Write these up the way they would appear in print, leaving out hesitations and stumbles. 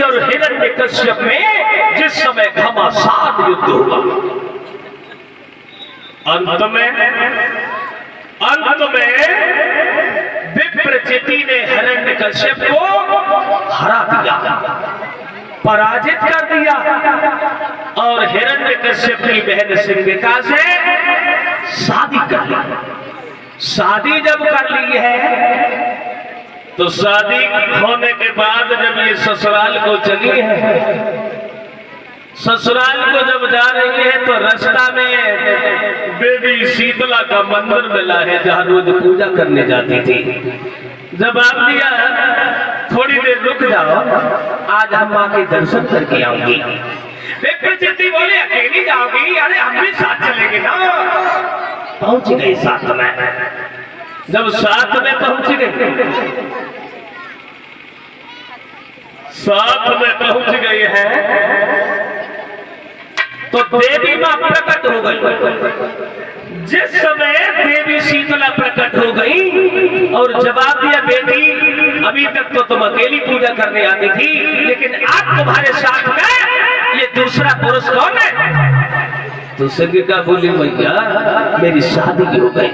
और हिरण्यकश्यप में जिस समय घमासान युद्ध हुआ, अंत में विप्रचिति ने हिरण्यकश्यप को हरा दिया, पराजित कर दिया और हिरण्यकश्यप की बहन सिंहिका से शादी कर ली। शादी जब कर ली है तो शादी होने के बाद जब ये ससुराल को चली है, ससुराल को जब जा रही है तो रास्ता में देवी शीतला का मंदिर मिला है जहाँ रोज पूजा करने जाती थी। जवाब दिया थोड़ी देर रुक जाओ, आज हम माँ के दर्शन करके आऊंगी। विप्रचिति बोले अकेली जाओगी? अरे हम भी साथ चलेंगे ना। पहुंच गए साथ में। जब साथ में पहुंच गए हैं तो देवी मां प्रकट हो गई। जिस समय देवी शीतला प्रकट हो गई और जवाब दिया, बेटी अभी तक तो तुम अकेली पूजा करने आती थी, लेकिन आज तुम्हारे साथ में ये दूसरा पुरुष कौन है? तो सिंहिका बोली, भैया मेरी शादी हो गई।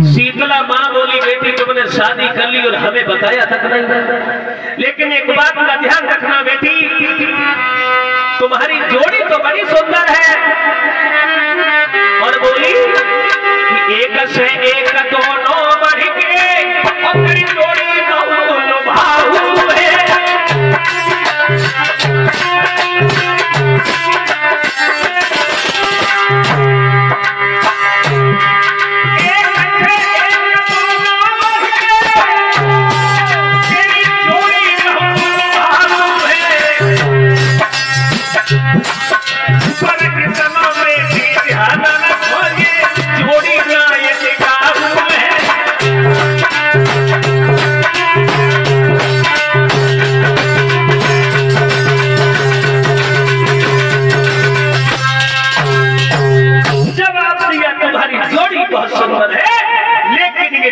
शीतला मां बोली, बेटी तुमने शादी कर ली और हमें बताया तक नहीं। लेकिन एक बात का ध्यान रखना बेटी, तुम्हारी जोड़ी तो बड़ी सुंदर है। और बोली कि एक से एक दोनों बढ़ के अपनी जोड़ी बहुत भाऊ है।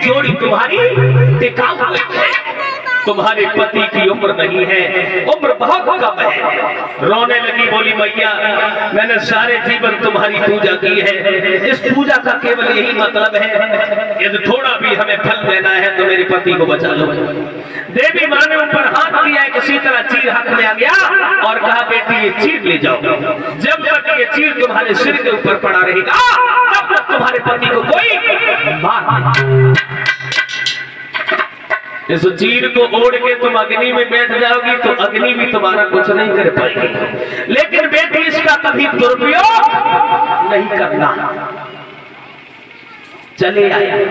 जोड़ी तुम्हारी टिकाऊ है, तुम्हारे पति की उम्र नहीं है, उम्र बहुत कम है। रोने लगी, बोली मैया मैंने सारे जीवन तुम्हारी पूजा की है, इस पूजा का केवल यही मतलब है, यदि थोड़ा भी हमें फल देना है तो मेरे पति को बचा लो। देवी मां ने ऊपर हाथ किया, किसी तरह चीर हाथ में आ गया और कहा, बेटी ये चीर ले जाओ, जब तक ये चीर तुम्हारे सिर के ऊपर पड़ा रहेगा तब तक तुम्हारे पति को कोई मार। इस चीर को ओढ़ के तुम अग्नि में बैठ जाओगी तो अग्नि भी तुम्हारा कुछ नहीं कर पाएगी, लेकिन बेटी इसका कभी दुरुपयोग नहीं करना। चले आए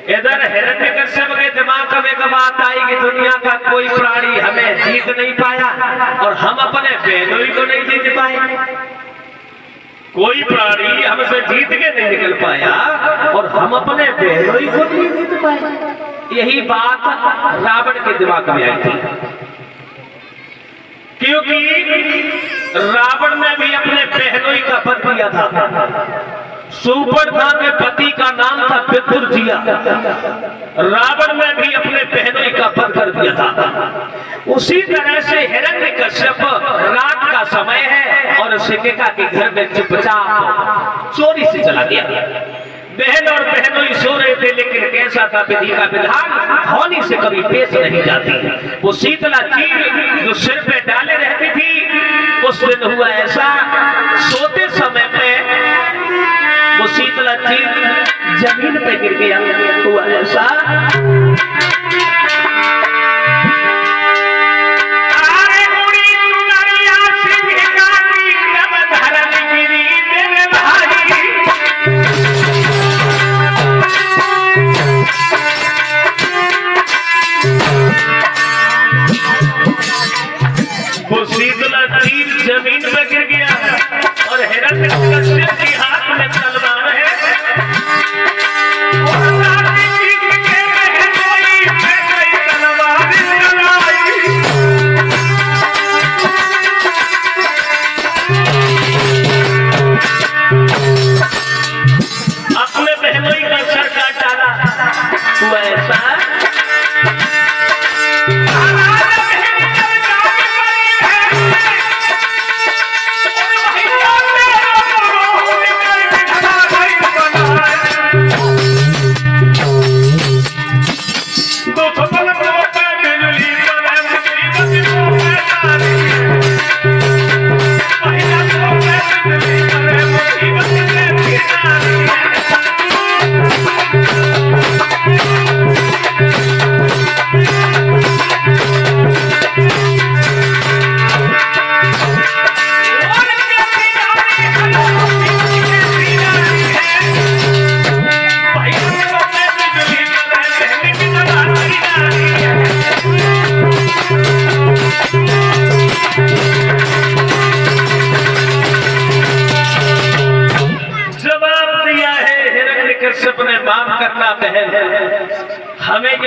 इधर हिरण्यकश्यप के दिमाग में एक बात आई कि दुनिया का कोई प्राणी हमें जीत नहीं पाया और हम अपने बहनों को नहीं जीत पाए। कोई प्राणी हमसे जीत के नहीं निकल पाया और हम अपने बहनों को नहीं जीत पाए। यही बात रावण के दिमाग में आई थी, क्योंकि रावण ने भी अपने बहनोई का वध किया था। सुपर्णा के पति का नाम था विदुरजिया। रावण ने भी अपने बहनोई का वध कर दिया था। उसी तरह से हिरण्यकश्यप, रात का समय है और सिंहिका के घर में चुपचाप चोरी से चला गया। बहन और बहनोई सो रहे थे, लेकिन कैसा था विधि का विधान, होनी से कभी पेश नहीं जाती। वो शीतला चीर जो सिर पे डाले रहती थी, उस दिन हुआ ऐसा, सोते समय में वो शीतला चीर जमीन पे गिर गया। हुआ ऐसा, वो शीतला तीर जमीन पे गिर गया और हिरण्यकश्यप के हाथ में तलवार है।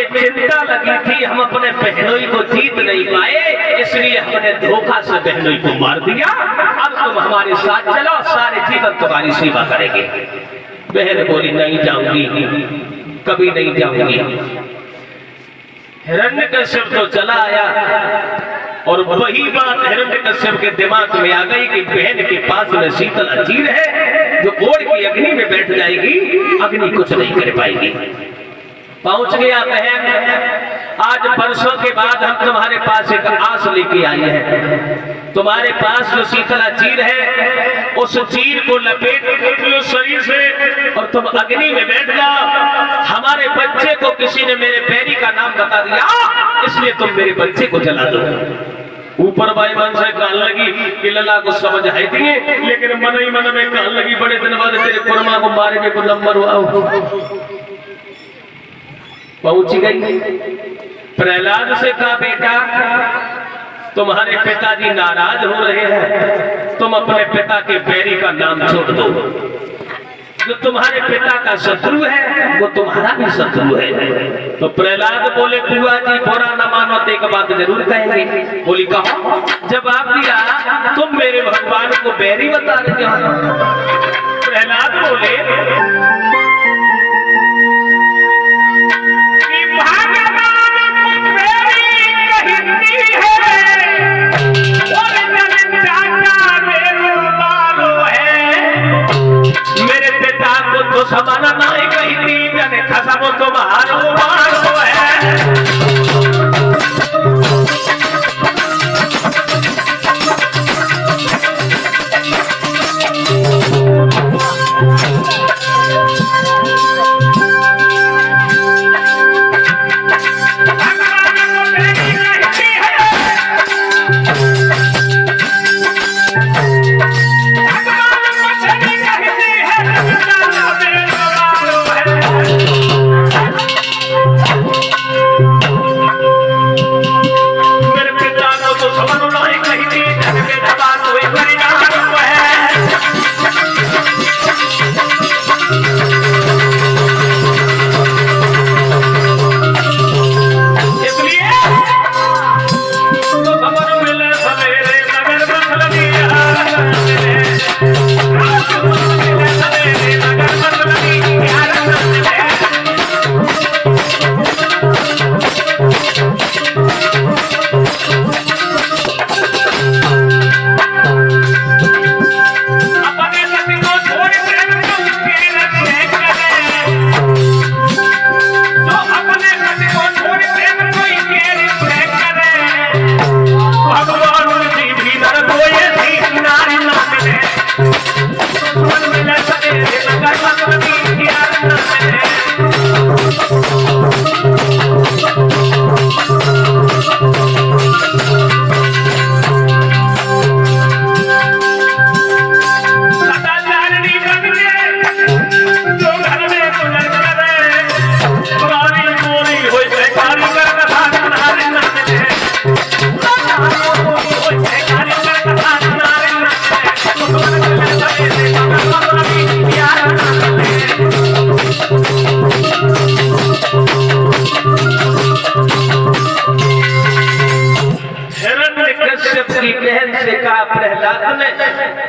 हमें चिंता लगी थी हम अपने बहनोई को जीत नहीं पाए, इसलिए हमने धोखा से बहनोई को मार दिया। अब तुम हमारे साथ चलो, सारे जीवन तुम्हारी सेवा करेंगे। बहन बोली नहीं जाऊंगी, कभी नहीं जाऊंगी। हिरण्यकश्यप तो चला आया और वही बात हिरण्यकश्यप के दिमाग में आ गई कि बहन के पास में शीतला चीर है जो ओढ़ की अग्नि में बैठ जाएगी, अग्नि कुछ नहीं कर पाएगी। पहुंच गया बहन, आज वर्षों के बाद हम तुम्हारे पास एक आस लेके आई है। तुम्हारे पास जो शीतला चीर है उस चीर को लपेट लो शरीर से और तुम अग्नि में बैठ जाओ। हमारे बच्चे को किसी ने मेरे बैरी का नाम बता दिया, इसलिए तुम मेरे बच्चे को जला दो। ऊपर भाई मन से कहने लगी कि लला को समझ आई दिए, लेकिन मन ही मन में कहने लगी बड़े दिन बाद तेरे कुरमा को मारे में को नंबर हुआ। पहुंच गई। प्रहलाद से कहा बेटा तुम्हारे पिताजी नाराज हो रहे हैं, तुम अपने पिता के बैरी का नाम छोड़ दो। जो तुम्हारे पिता का शत्रु है वो तुम्हारा भी शत्रु है। तो प्रहलाद बोले बुआ जी बुरा न मानो तो एक बात जरूर कहेंगे। बोली कहो। जवाब दिया तुम मेरे भगवान को बैरी बता रहे हो। प्रहलाद बोले तो समाना नहीं कही थी जने खसा वो तुम्हारो मारो है।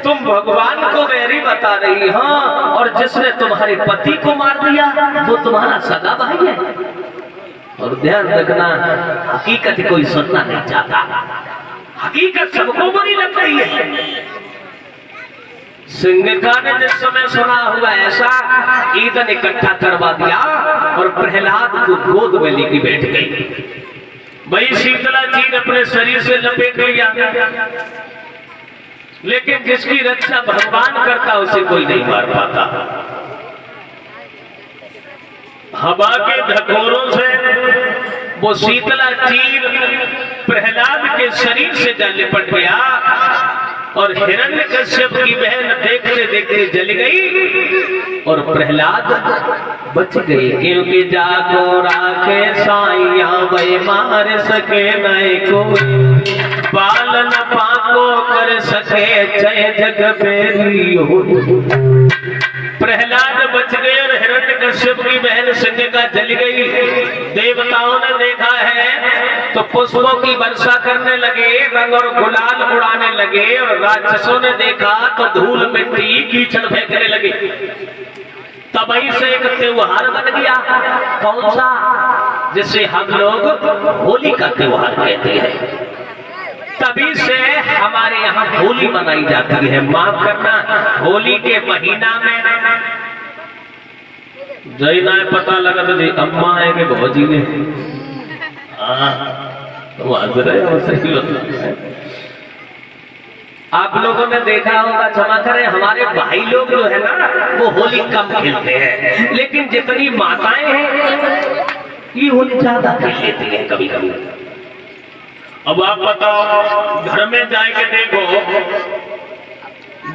तुम भगवान को बैरी बता रही हो और जिसने तुम्हारे पति को मार दिया वो तुम्हारा सगा भाई है। और ध्यान रखना हकीकत कोई सुनना नहीं चाहता, हकीकत सबको बुरी लगती है। सिंगिका ने जिस समय सुना हुआ ऐसा ईदन इकट्ठा करवा दिया और प्रहलाद को गोद में लेके बैठ गई। भाई शीतला जी ने अपने शरीर से लपेट लिया, लेकिन जिसकी रक्षा भगवान करता उसे कोई नहीं मार पाता। हवा के धकोरों से वो शीतला चीर प्रहलाद के शरीर से जा लिपट गया और हिरण्यकश्यप की बहन देखते देखते जल गई और प्रहलाद बच गए। क्योंकि जागो राखे साइया वे मार सके नहीं कोई, पालन पाको कर सके जय जग बेरी हो। प्रहलाद बच गए और हिरण्यकश्यप की बहन सिंहिका जल गई। देवताओं ने देखा है तो पुष्पों की वर्षा करने लगे, रंग और गुलाल उड़ाने लगे, और राक्षसों ने देखा तो धूल मिट्टी कीचड़ फेंकने लगे। तभी से एक त्योहार बन गया, कौन सा, जिसे हम लोग होली का त्योहार कहते हैं। तभी से हमारे यहाँ होली मनाई जाती है। माफ करना, होली के महीना में जैना पता लगा तो अम्मा है कि भौजी ने आप लोगों ने देखा होगा, क्षमा करें, हमारे भाई लोग जो है ना वो होली कम खेलते हैं, लेकिन जितनी माताएं हैं ये होली ज्यादा खेल लेती हैं कभी कभी। अब आप बताओ, घर में जाके देखो,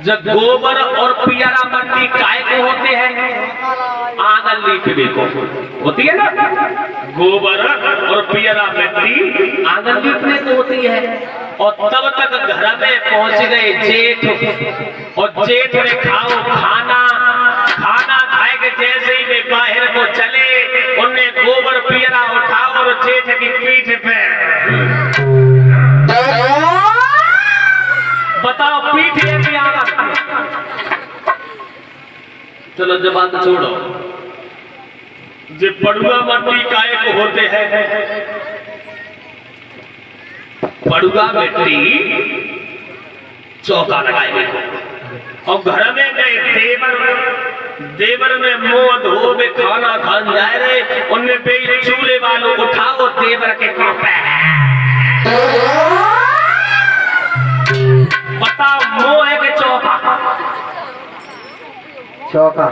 जब गोबर और पियरा मट्टी काय को होते हैं, आंगन लीपने को होती है ना, गोबर और पियरा मिट्टी आंगन लीपने को होती है। और तब तक घर में पहुंच गए जेठ, और जेठ में खाओ खाना, खाना खाए के जैसे ही वे बाहर को चले, उन्हें गोबर पियरा उठाओ और जेठ की पीठ पे बताओ, पीठ है कि आंगन। चलो जब बात छोड़ो, जो पड़ुआ मट्टी काय को होते हैं, पड़ुआ मिट्टी चौका लगाए को, और घर में गए देवर में मुंह धो में खाना खान जाए रहे, उनमें पे चूल्हे वालों उठाओ देवर के पे बताओ, मुंह है कि चौका, चौका